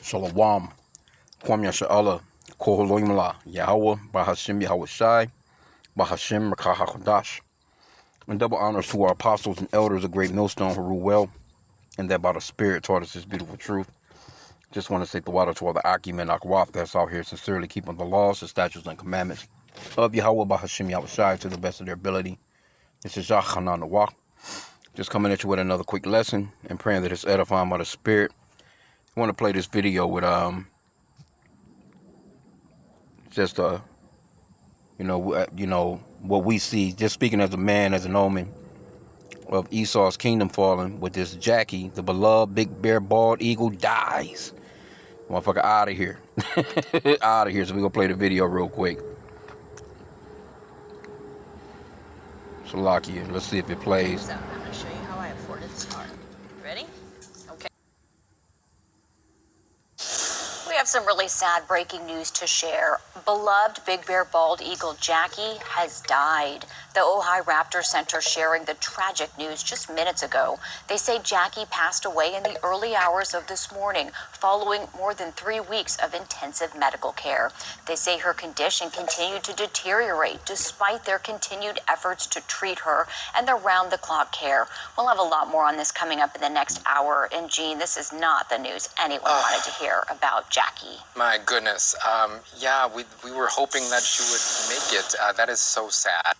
Shalom. Kwam Yasha'Allah. Koholoimla. Yahweh. Bahashim Yahweh Shai. Bahashim Rakaha Kodash. And double honors to our apostles and elders of Great Millstone who rule well, and that by the Spirit taught us this beautiful truth. Just want to say the water to all the Akim and Akwaf that's out here sincerely keeping the laws, the statutes, and commandments of Yahweh Bahashim Yahweh Shai to the best of their ability. This is Yah Hanan Nawah. Just coming at you with another quick lesson and praying that it's edifying by the Spirit. I want to play this video with just what we see, just speaking as a man, as an omen of Esau's kingdom falling, with this Jackie, the beloved big bear bald eagle, dies. Motherfucker out of here. Out of here. So we're gonna play the video real quick. Salakia, let's see if it plays. So I'm gonna show you how I afforded this car. Ready? Okay. We have some really sad breaking news to share. Beloved big bear bald eagle Jackie has died. The Ojai Raptor Center sharing the tragic news just minutes ago. They say Jackie passed away in the early hours of this morning following more than 3 weeks of intensive medical care. They say her condition continued to deteriorate despite their continued efforts to treat her and their round-the-clock care. We'll have a lot more on this coming up in the next hour. And Gene, this is not the news anyone wanted to hear about Jackie. My goodness. Yeah, we were hoping that she would make it. That is so sad.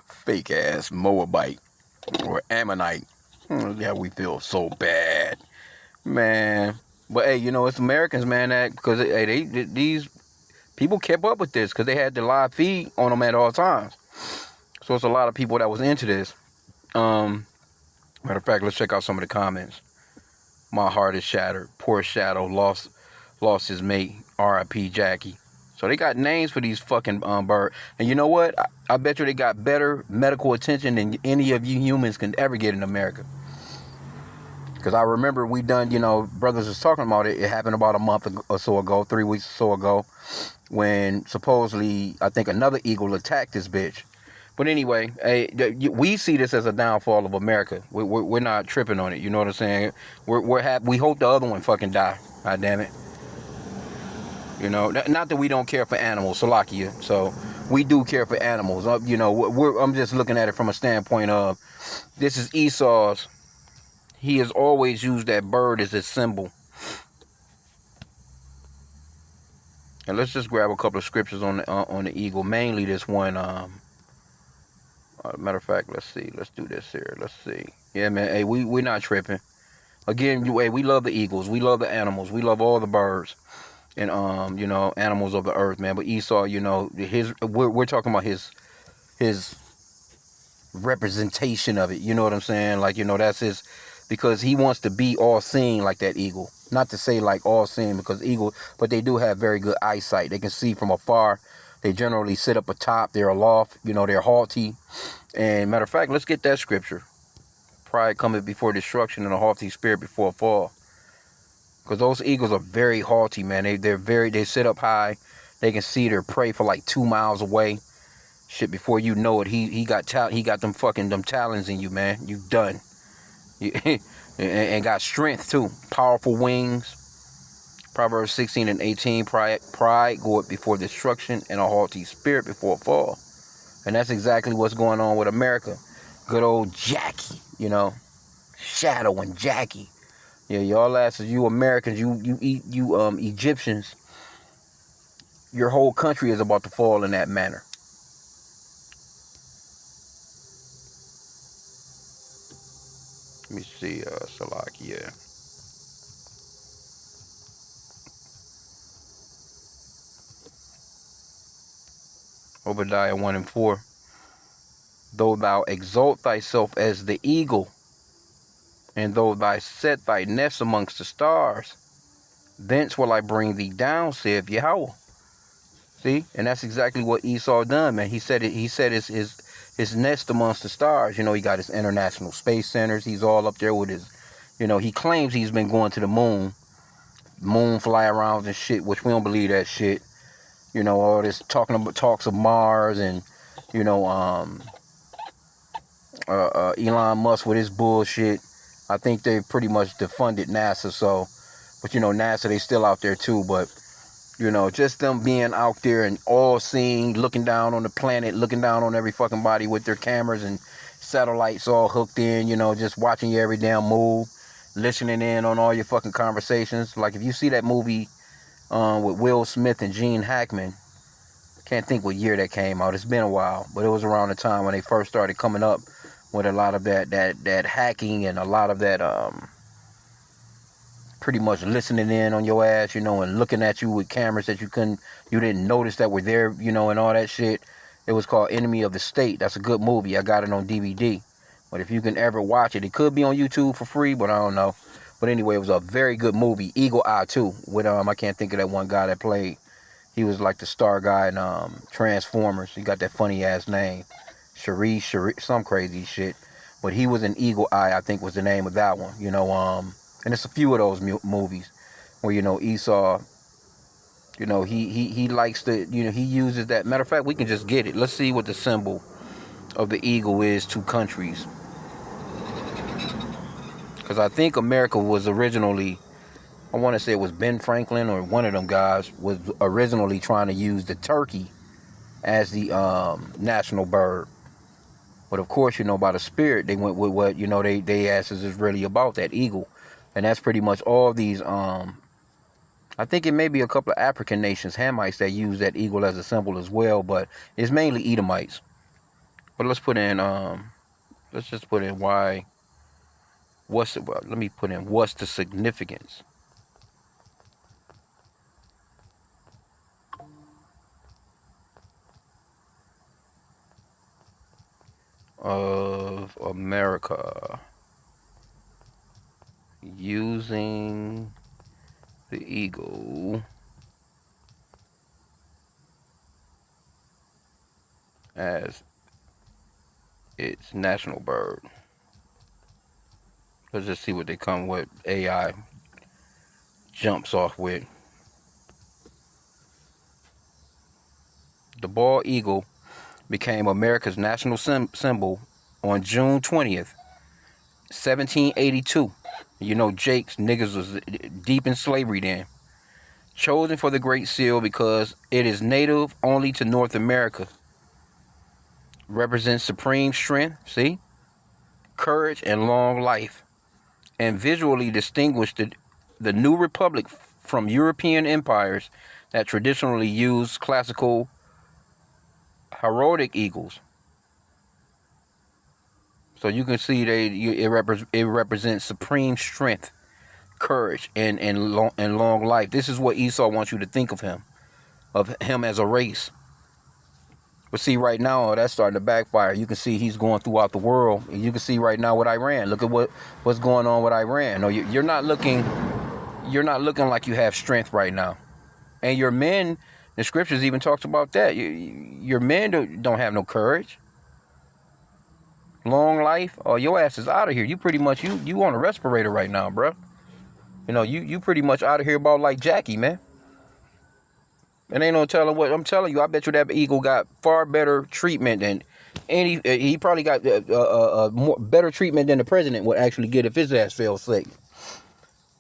Fake ass Moabite or Ammonite. Yeah, we feel so bad, man. But hey, it's Americans, man. That because hey, these people kept up with this because they had the live feed on them at all times. So it's a lot of people that was into this. Matter of fact, let's check out some of the comments. My heart is shattered. Poor Shadow lost his mate. R.I.P. Jackie. So they got names for these fucking birds. And you know what? I bet you they got better medical attention than any of you humans can ever get in America. Because I remember we done, brothers was talking about it. It happened about a month or so ago, 3 weeks or so ago, when supposedly, I think another eagle attacked this bitch. But anyway, we see this as a downfall of America. We're not tripping on it. You know what I'm saying? We're happy. We hope the other one fucking die. God damn it. Not that we don't care for animals, Salakia. So we do care for animals. I'm just looking at it from a standpoint of this is Esau's. He has always used that bird as his symbol. And let's just grab a couple of scriptures on the eagle. Mainly this one. Matter of fact, let's see. Let's do this here. Let's see. Yeah, man. Hey, we're not tripping. Again, we love the eagles. We love the animals. We love all the birds. And animals of the earth, man. But Esau, we're talking about his representation of it. You know what I'm saying? Like, that's his, because he wants to be all seeing like that eagle. Not to say like all seeing, because eagle, but they do have very good eyesight. They can see from afar. They generally sit up atop. They're aloft. They're haughty. And matter of fact, let's get that scripture. Pride cometh before destruction, and a haughty spirit before a fall. Because those eagles are very haughty, man. They sit up high. They can see their prey for like 2 miles away. Shit, before you know it, he got them talons in you, man. You done. And got strength too. Powerful wings. Proverbs 16 and 18. Pride goeth before destruction, and a haughty spirit before a fall. And that's exactly what's going on with America. Good old Jackie, Shadow and Jackie. Yeah, y'all asses, you Americans, you Egyptians, your whole country is about to fall in that manner. Let me see, Salakia. Obadiah 1 and 4. Though thou exalt thyself as the eagle, and though thou set thy nest amongst the stars, thence will I bring thee down, saith Yahweh. See? And that's exactly what Esau done, man. He set his nest amongst the stars. He got his international space centers. He's all up there with his, he claims he's been going to the moon fly around and shit, which we don't believe that shit. All this talks of Mars and, Elon Musk with his bullshit. I think they pretty much defunded NASA. So, but NASA, they still out there too. But just them being out there and all seeing, looking down on the planet, looking down on every fucking body with their cameras and satellites all hooked in, just watching your every damn move, listening in on all your fucking conversations. Like if you see that movie with Will Smith and Gene Hackman, can't think what year that came out. It's been a while, but it was around the time when they first started coming up with a lot of that hacking and a lot of that pretty much listening in on your ass, and looking at you with cameras that you didn't notice that were there, and all that shit. It was called Enemy of the State. That's a good movie. I got it on DVD. But if you can ever watch it, it could be on YouTube for free, but I don't know. But anyway, it was a very good movie. Eagle Eye too. With I can't think of that one guy that played. He was like the star guy in Transformers. He got that funny ass name, Sharice, some crazy shit. But he was in Eagle Eye, I think was the name of that one. And it's a few of those movies where Esau, he likes to, he uses that. Matter of fact, we can just get it. Let's see what the symbol of the eagle is to countries, because I think America was originally, I want to say it was Ben Franklin or one of them guys was originally trying to use the turkey as the national bird. But of course, by the spirit, they went with what, they asses is really about, that eagle. And that's pretty much all these, I think it may be a couple of African nations, Hamites, that use that eagle as a symbol as well, but it's mainly Edomites. But let's put in, let's just put in let me put in what's the significance of America using the eagle as its national bird. Let's just see what they come with. AI jumps off with. The bald eagle became America's national symbol on June 20th, 1782. Jake's niggas was deep in slavery then. Chosen for the Great Seal because it is native only to North America. Represents supreme strength, see? Courage and long life. And visually distinguished the new republic from European empires that traditionally used classical heraldic eagles. So you can see it represents supreme strength, courage, and long life. This is what Esau wants you to think of him as a race. But see, right now, that's starting to backfire. You can see he's going throughout the world. And you can see right now with Iran. Look at what's going on with Iran. No, you're not looking like you have strength right now. And your men, the scriptures even talks about that. Your men don't have no courage. Long life. Oh, your ass is out of here. You pretty much, you on a respirator right now, bro. You pretty much out of here about like Jackie, man. And ain't no telling what I'm telling you. I bet you that eagle got far better treatment than any. He probably got more better treatment than the president would actually get if his ass fell sick.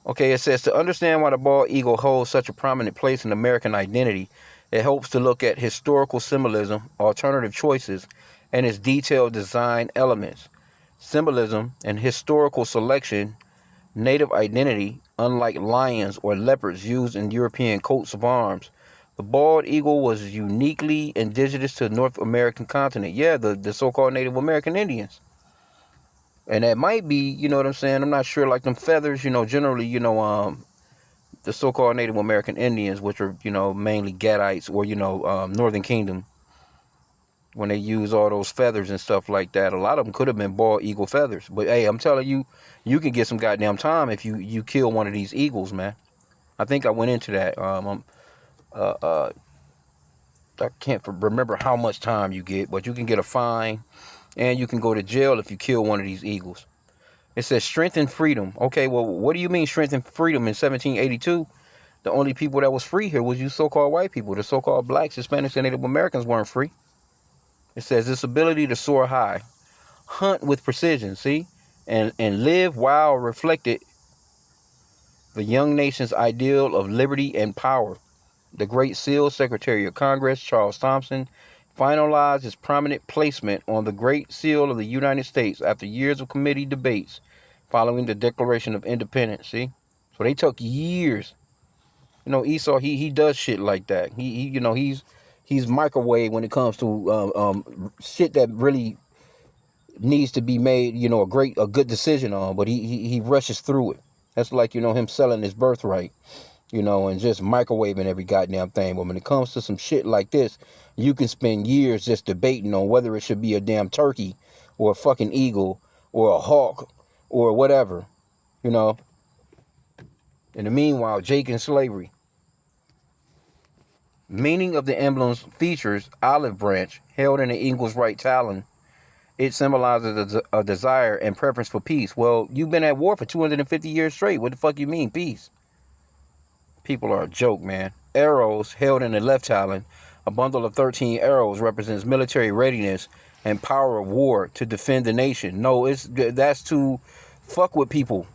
Okay, it says to understand why the bald eagle holds such a prominent place in American identity, it helps to look at historical symbolism, alternative choices, and its detailed design elements. Symbolism and historical selection, native identity, unlike lions or leopards used in European coats of arms. The bald eagle was uniquely indigenous to the North American continent. Yeah, the so-called Native American Indians. And that might be, you know what I'm saying? I'm not sure, like them feathers, generally, the so-called Native American Indians, which are, mainly Gadites or, Northern Kingdom, when they use all those feathers and stuff like that, a lot of them could have been bald eagle feathers. But, hey, I'm telling you, you can get some goddamn time if you kill one of these eagles, man. I think I went into that. I can't remember how much time you get, but you can get a fine and you can go to jail if you kill one of these eagles. It says strength and freedom. Okay, well, what do you mean strength and freedom in 1782? The only people that was free here was you so-called white people. The so-called blacks, Hispanics, and Native Americans weren't free. It says this ability to soar high, hunt with precision, see? and live while reflected the young nation's ideal of liberty and power. The Great Seal, Secretary of Congress Charles Thompson, finalized his prominent placement on the Great Seal of the United States after years of committee debates following the Declaration of Independence. See? So they took years. You know, Esau, he does shit like that. He you know, he's microwave when it comes to shit that really needs to be made, you know, a good decision on, but he rushes through it. That's like, you know, him selling his birthright, you know, and just microwaving every goddamn thing. But when it comes to some shit like this, you can spend years just debating on whether it should be a damn turkey or a fucking eagle or a hawk or whatever, you know. In the meanwhile, Jake and slavery. Meaning of the emblem's features olive branch held in the eagle's right talon. It symbolizes a desire and preference for peace. Well, you've been at war for 250 years straight. What the fuck you mean, peace? People are a joke, man. Arrows held in the left talon. A bundle of 13 arrows represents military readiness and power of war to defend the nation. No, that's to fuck with people.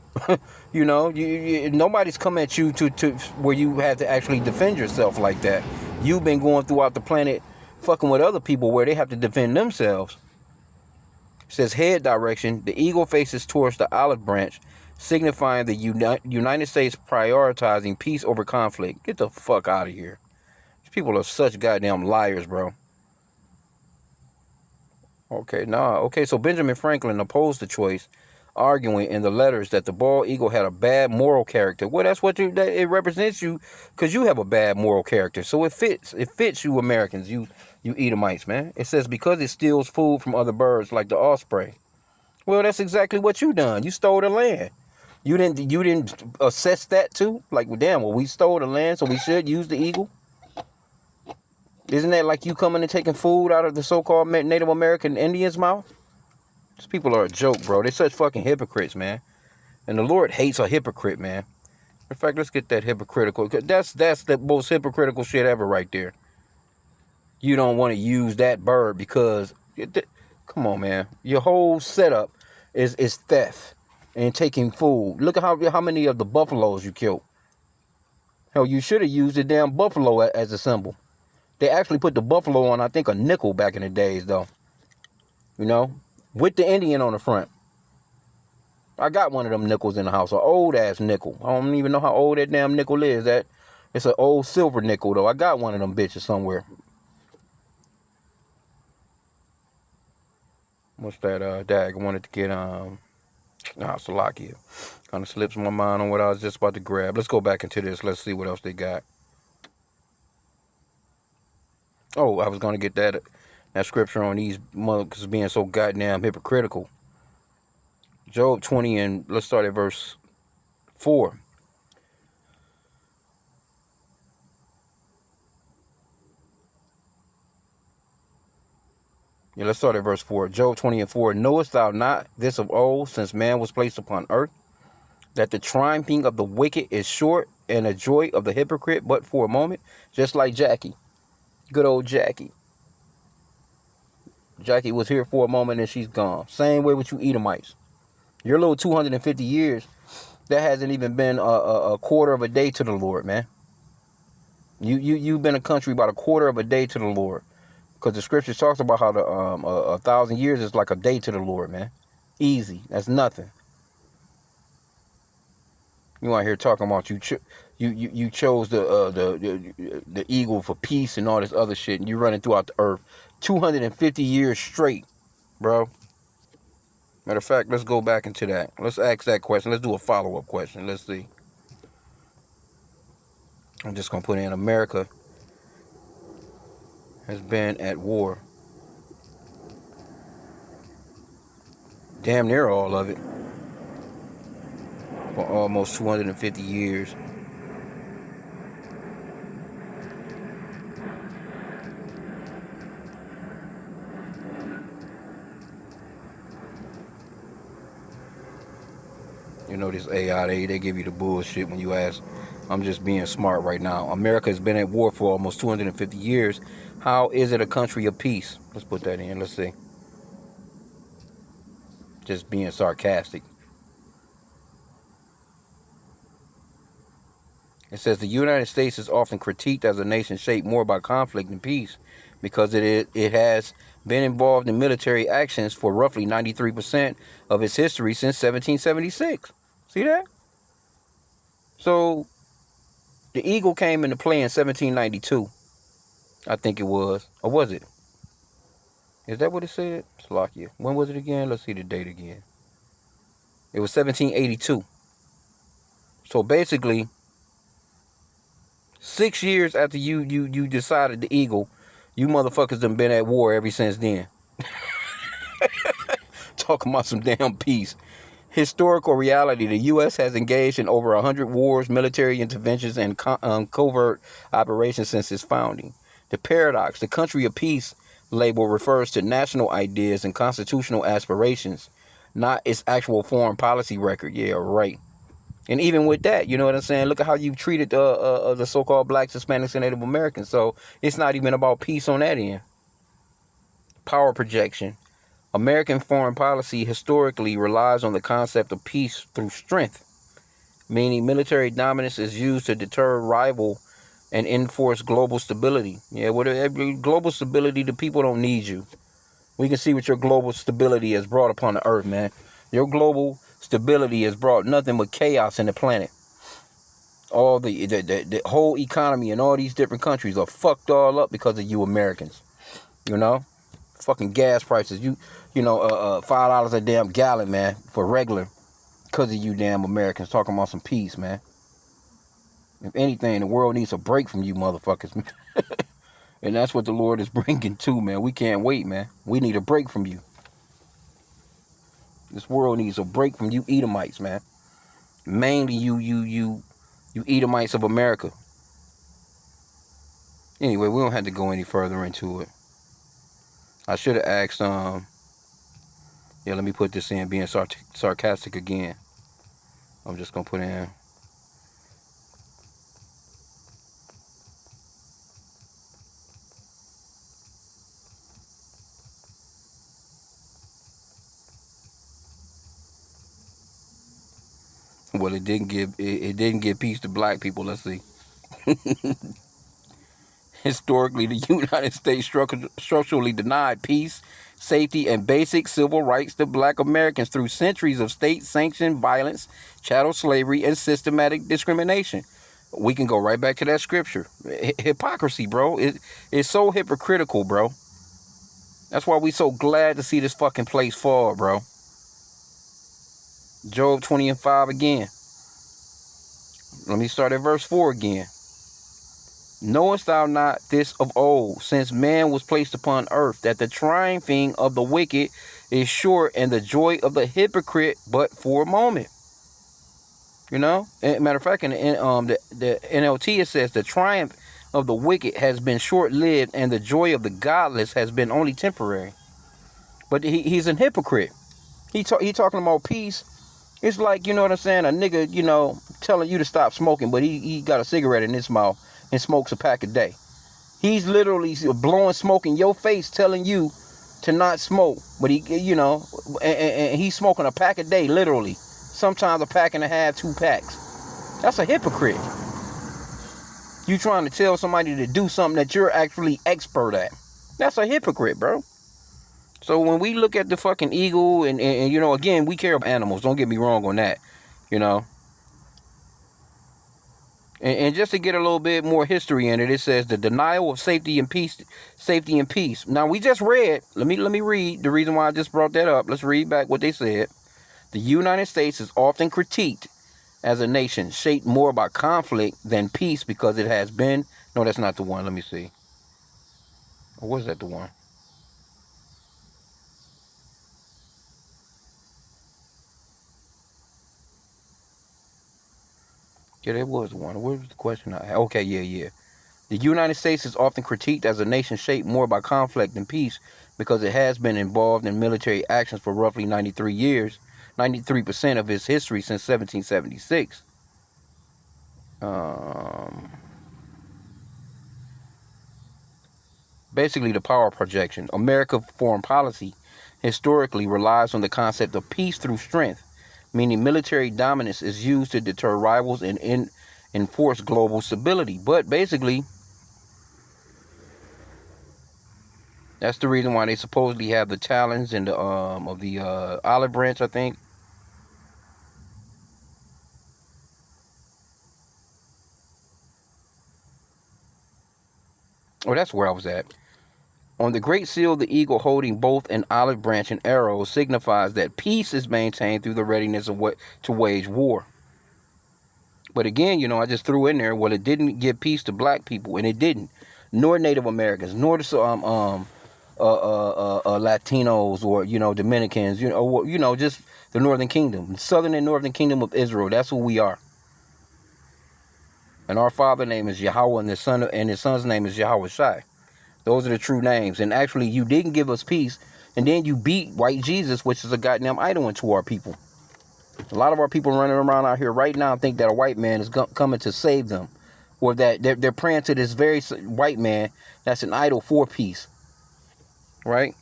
You know, nobody's come at you to where you have to actually defend yourself like that. You've been going throughout the planet fucking with other people where they have to defend themselves. It says head direction. The eagle faces towards the olive branch, signifying the United States prioritizing peace over conflict. Get the fuck out of here. These people are such goddamn liars, bro. Okay, so Benjamin Franklin opposed the choice, arguing in the letters that the bald eagle had a bad moral character. Well, that's what it represents you, because you have a bad moral character. So it fits you Americans, you Edomites, man. It says because it steals food from other birds like the osprey. Well, that's exactly what you done. You stole the land. You didn't assess that too? Like, well, damn, well, we stole the land, so we should use the eagle? Isn't that like you coming and taking food out of the so-called Native American Indians' mouth? These people are a joke, bro. They're such fucking hypocrites, man. And the Lord hates a hypocrite, man. In fact, let's get that hypocritical. That's the most hypocritical shit ever right there. You don't want to use that bird because... Come on, man. Your whole setup is theft and taking food. Look at how many of the buffaloes you killed. Hell, you should have used the damn buffalo as a symbol. They actually put the buffalo on, I think, a nickel back in the days, though. You know? With the Indian on the front. I got one of them nickels in the house. An old-ass nickel. I don't even know how old that damn nickel is. It's an old silver nickel, though. I got one of them bitches somewhere. What's that, dag? I wanted to get, Salakia. Kind of slips my mind on what I was just about to grab. Let's go back into this. Let's see what else they got. Oh, I was going to get that scripture on these motherfuckers being so goddamn hypocritical. Job 20, and let's start at verse 4. Yeah, let's start at verse 4. Job 20 and 4. Knowest thou not this of old, since man was placed upon earth, that the triumphing of the wicked is short, and the joy of the hypocrite but for a moment? Just like Jackie. Good old Jackie. Jackie was here for a moment and she's gone. Same way with you Edomites. Your little 250 years, that hasn't even been a quarter of a day to the Lord, man. You've been a country about a quarter of a day to the Lord. Because the scripture talks about how 1,000 years is like a day to the Lord, man. Easy. That's nothing. You out here talking about you chose the eagle for peace and all this other shit, and you running throughout the earth 250 years straight, bro. Matter of fact, let's go back into that. Let's ask that question. Let's do a follow-up question. Let's see. I'm just gonna put in America has been at war. Damn near all of it. For almost 250 years. You know this AI, they give you the bullshit when you ask. I'm just being smart right now. America has been at war for almost 250 years. How is it a country of peace? Let's put that in. Let's see. Just being sarcastic. It says the United States is often critiqued as a nation shaped more by conflict than peace because it has been involved in military actions for roughly 93% of its history since 1776. See that? So the eagle came into play in 1792, I think it was. Or was it? Is that what it said? Slovakia. When was it again? Let's see the date again. It was 1782. So basically, 6 years after you decided the eagle, you motherfuckers done been at war ever since then. Talking about some damn peace. Historical reality: the U.S. has engaged in over 100 wars, military interventions, and covert operations since its founding. The paradox: the country of peace label refers to national ideas and constitutional aspirations, not its actual foreign policy record. Yeah, right. And even with that, you know what I'm saying? Look at how you've treated the so-called blacks, Hispanics, and Native Americans. So it's not even about peace on that end. Power projection. American foreign policy historically relies on the concept of peace through strength, meaning military dominance is used to deter rival and enforce global stability. Yeah, with global stability, the people don't need you. We can see what your global stability has brought upon the earth, man. Your global stability has brought nothing but chaos in the planet. All the whole economy in all these different countries are fucked all up because of you Americans. You know? Fucking gas prices. $5 a damn gallon, man, for regular. Because of you damn Americans talking about some peace, man. If anything, the world needs a break from you motherfuckers. And that's what the Lord is bringing too, man. We can't wait, man. We need a break from you. This world needs a break from you Edomites, man. Mainly you Edomites of America. Anyway, we don't have to go any further into it. I should have asked, let me put this in, being sarcastic again. I'm just going to put in. Well, it didn't give peace to black people. Let's see. Historically, the United States structurally denied peace, safety, and basic civil rights to black Americans through centuries of state-sanctioned violence, chattel slavery, and systematic discrimination. We can go right back to that scripture. Hypocrisy, bro. It's so hypocritical, bro. That's why we so glad to see this fucking place fall, bro. Job 20:5 again. Let me start at verse 4 again. Knowest thou not this of old, since man was placed upon earth, that the triumphing of the wicked is short, and the joy of the hypocrite but for a moment? You know? And matter of fact, in the NLT, it says the triumph of the wicked has been short-lived, and the joy of the godless has been only temporary. But he's a hypocrite. He talking about peace. It's like, you know what I'm saying, a nigga, telling you to stop smoking, but he got a cigarette in his mouth and smokes a pack a day. He's literally blowing smoke in your face, telling you to not smoke, but and he's smoking a pack a day, literally. Sometimes a pack and a half, 2 packs. That's a hypocrite. You trying to tell somebody to do something that you're actually expert at. That's a hypocrite, bro. So when we look at the fucking eagle, and again, we care about animals. Don't get me wrong on that, And just to get a little bit more history in it, it says the denial of safety and peace. Now we just read. Let me read the reason why I just brought that up. Let's read back what they said. The United States is often critiqued as a nation shaped more by conflict than peace because it has been. No, that's not the one. Let me see. Or was that the one? Yeah, that was the one. What was the question I had? Okay, yeah. The United States is often critiqued as a nation shaped more by conflict than peace because it has been involved in military actions for roughly 93 years, 93% of its history since 1776. Basically, the power projection. American foreign policy historically relies on the concept of peace through strength, meaning military dominance is used to deter rivals and enforce global stability. But basically, that's the reason why they supposedly have the talons and the of the olive branch, I think. Oh, that's where I was at. On the Great Seal, the eagle holding both an olive branch and arrows signifies that peace is maintained through the readiness of to wage war. But again, I just threw in there, well, it didn't give peace to black people, and it didn't, nor Native Americans, nor the Latinos, or Dominicans, just the Northern Kingdom, Southern and Northern Kingdom of Israel. That's who we are. And our father name is Yahweh, and his son's name is Yahweh Shai. Those are the true names. And actually, you didn't give us peace, and then you beat white Jesus, which is a goddamn idol into our people. A lot of our people running around out here right now think that a white man is coming to save them, or that they're praying to this very white man that's an idol for peace, right?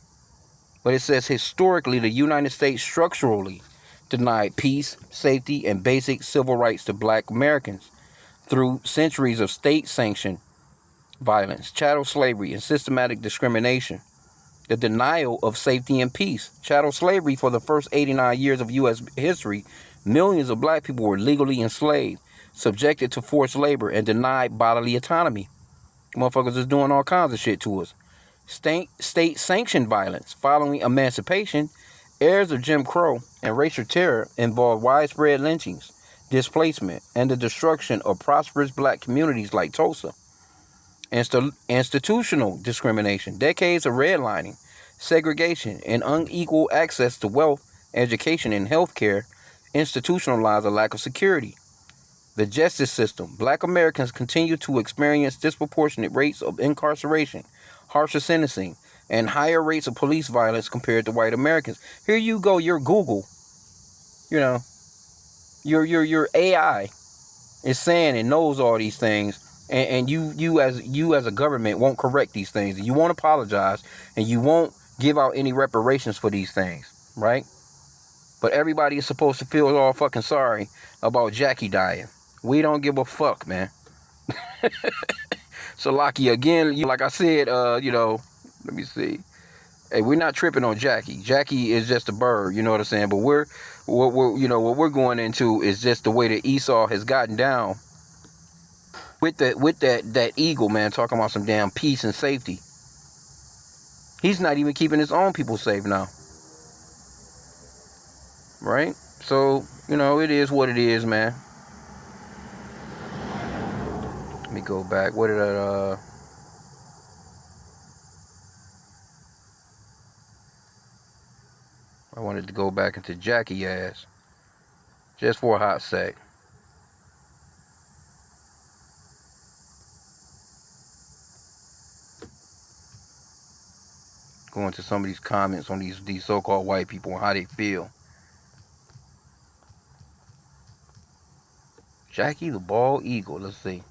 But it says historically the United States structurally denied peace, safety, and basic civil rights to black Americans through centuries of state-sanctioned violence, chattel slavery, and systematic discrimination. The denial of safety and peace. Chattel slavery, for the first 89 years of U.S. history, millions of black people were legally enslaved, subjected to forced labor, and denied bodily autonomy. Motherfuckers is doing all kinds of shit to us. State-sanctioned violence. Following emancipation, heirs of Jim Crow and racial terror involved widespread lynchings, displacement, and the destruction of prosperous black communities like Tulsa. Institutional discrimination, decades of redlining, segregation, and unequal access to wealth, education, and health care institutionalize a lack of security. The justice system. Black Americans continue to experience disproportionate rates of incarceration, harsher sentencing, and higher rates of police violence compared to white Americans. Here you go, your Google, your AI is saying and knows all these things, and you as a government won't correct these things, and you won't apologize, and you won't give out any reparations for these things, right? But everybody is supposed to feel all fucking sorry about Jackie dying. We don't give a fuck, man. So Laki, again, like I said, let me see. Hey, we're not tripping on Jackie. Jackie is just a bird, you know what I'm saying? But what we're going into is just the way that Esau has gotten down with that eagle, man, talking about some damn peace and safety. He's not even keeping his own people safe now. Right? So, it is what it is, man. Let me go back. What did I wanted to go back into Jackie ass. Just for a hot sec. Going to some of these comments on these so-called white people and how they feel. Jackie the bald eagle. Let's see.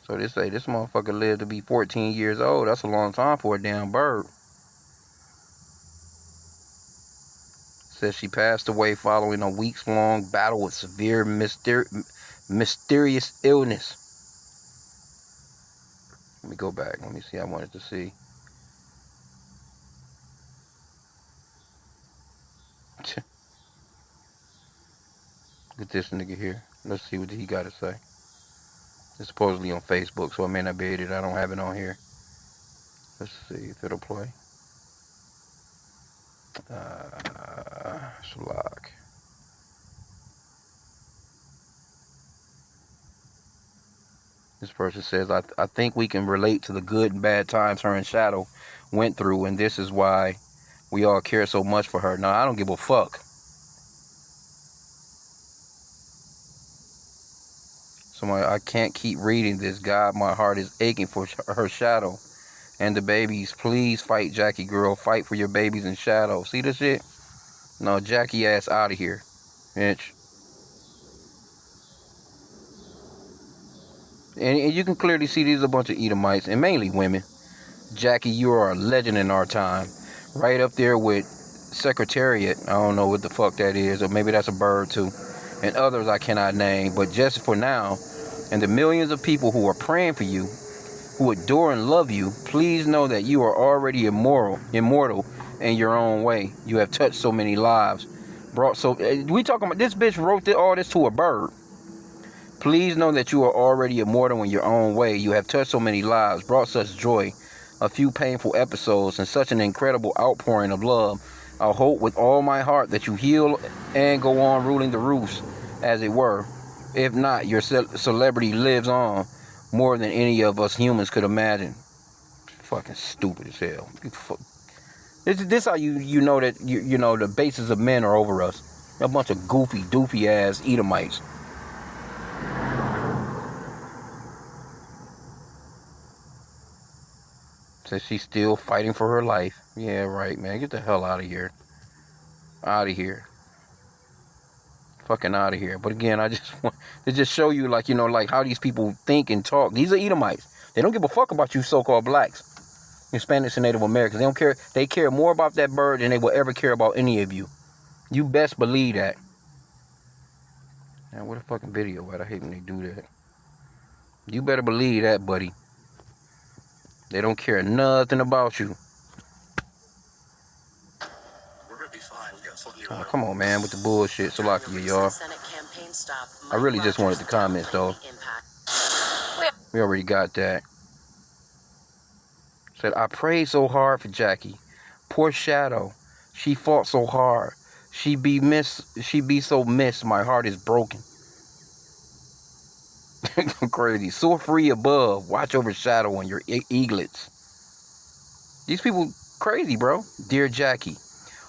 So they say this motherfucker lived to be 14 years old. That's a long time for a damn bird. Says she passed away following a weeks-long battle with severe mysterious illness. Let me go back. Let me see. I wanted to see. Look at this nigga here. Let's see what he got to say. It's supposedly on Facebook, so I may not be able to. I don't have it on here. Let's see if it'll play. Shalak. This person says, I think we can relate to the good and bad times her and Shadow went through, and this is why we all care so much for her. No, I don't give a fuck. Somebody, I can't keep reading this. God, my heart is aching for her Shadow and the babies. Please fight, Jackie girl. Fight for your babies and Shadow. See this shit? No, Jackie ass out of here, bitch. And you can clearly see these are a bunch of Edomites, and mainly women. Jackie, you are a legend in our time. Right up there with Secretariat. I don't know what the fuck that is, or maybe that's a bird too. And others I cannot name. But just for now, and the millions of people who are praying for you, who adore and love you, please know that you are already immortal in your own way. You have touched so many lives. We talking about this bitch wrote all this to a bird. Please know that you are already immortal in your own way. You have touched so many lives, brought such joy, a few painful episodes, and such an incredible outpouring of love. I hope with all my heart that you heal and go on ruling the roofs, as it were. If not, your celebrity lives on more than any of us humans could imagine. Fucking stupid as hell. This how you know that you know the bases of men are over us. A bunch of goofy, doofy ass Edomites. Says she's still fighting for her life. Yeah, right, man. Get the hell out of here. Out of here. Fucking out of here. But again, I just want to just show you, like, you know, like how these people think and talk. These are Edomites. They don't give a fuck about you so-called blacks, Hispanics, and Native Americans. They don't care. They care more about that bird than they will ever care about any of you. You best believe that. Now, what a fucking video at? I hate when they do that. You better believe that, buddy. They don't care nothing about you. Oh, come on, man, with the bullshit. So lucky, y'all. I really just wanted the comments, though. We already got that. Said, I prayed so hard for Jackie. Poor Shadow. She fought so hard. She be so missed. My heart is broken. Crazy. Soar free above. Watch over Shadow on your eaglets. These people crazy, bro. Dear Jackie,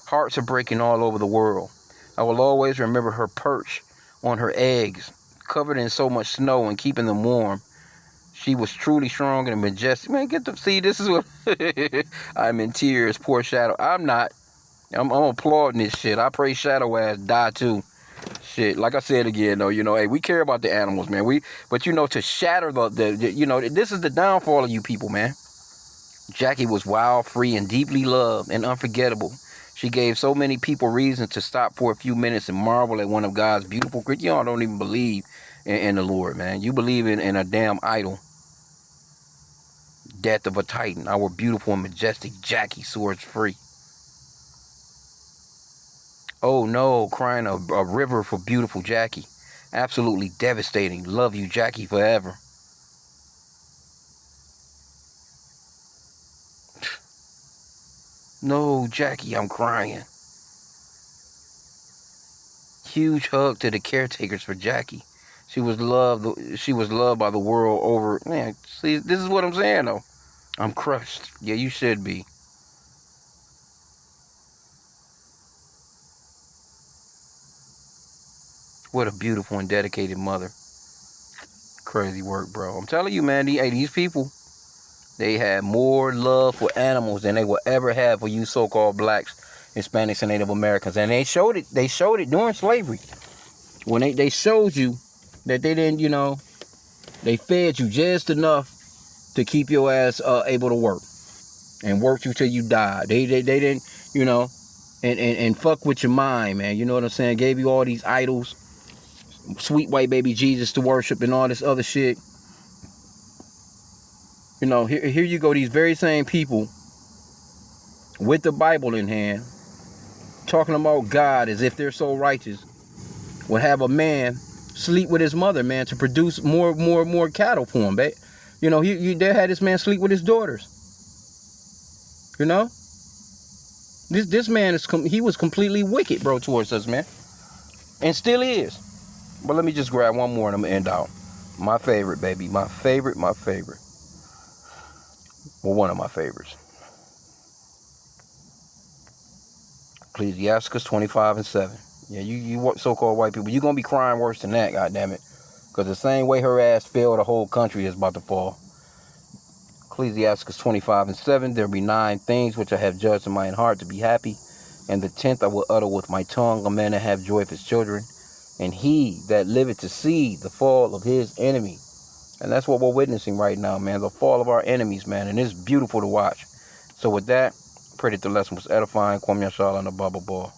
hearts are breaking all over the world. I will always remember her perch on her eggs, covered in so much snow and keeping them warm. She was truly strong and majestic. Man, get to see, this is what I'm in tears. Poor Shadow. I'm not. I'm applauding this shit. I pray Shadow ass die too. Shit, like I said again, though, you know, hey, we care about the animals, man. But you know, to shatter the you know, this is the downfall of you people, man. Jackie was wild, free, and deeply loved and unforgettable. She gave so many people reason to stop for a few minutes and marvel at one of God's beautiful creatures. Y'all don't even believe in the Lord, man. You believe in a damn idol. Death of a Titan. Our beautiful and majestic Jackie soars free. Oh no, crying a river for beautiful Jackie. Absolutely devastating. Love you, Jackie, forever. No, Jackie, I'm crying. Huge hug to the caretakers for Jackie. She was loved by the world over. Man, see, this is what I'm saying, though. I'm crushed. Yeah, you should be. What a beautiful and dedicated mother. Crazy work, bro. I'm telling you, man, these people, they had more love for animals than they will ever have for you so-called blacks, Hispanics, and Native Americans. And they showed it during slavery. When they showed you that they didn't, you know, they fed you just enough to keep your ass able to work. And worked you till you died. They didn't, you know, and fuck with your mind, man. You know what I'm saying? Gave you all these idols, sweet white baby Jesus to worship and all this other shit. You know, here you go, these very same people with the Bible in hand, talking about God as if they're so righteous, would have a man sleep with his mother, man, to produce more cattle for him, babe. You know, they had this man sleep with his daughters. You know? This man he was completely wicked, bro, towards us, man. And still is. But let me just grab one more and I'm gonna end out. My favorite, baby. My favorite. Well, one of my favorites. Ecclesiastes 25:7. Yeah, you so-called white people, you're gonna be crying worse than that, goddammit. Because the same way her ass fell, the whole country is about to fall. Ecclesiastes 25:7. There be 9 things which I have judged in mine heart to be happy, and the 10th I will utter with my tongue, a man that have joy of his children, and he that liveth to see the fall of his enemy. And that's what we're witnessing right now, man. The fall of our enemies, man. And it's beautiful to watch. So with that, pray that the lesson was edifying. Kwame Yashala and the Baba Ball.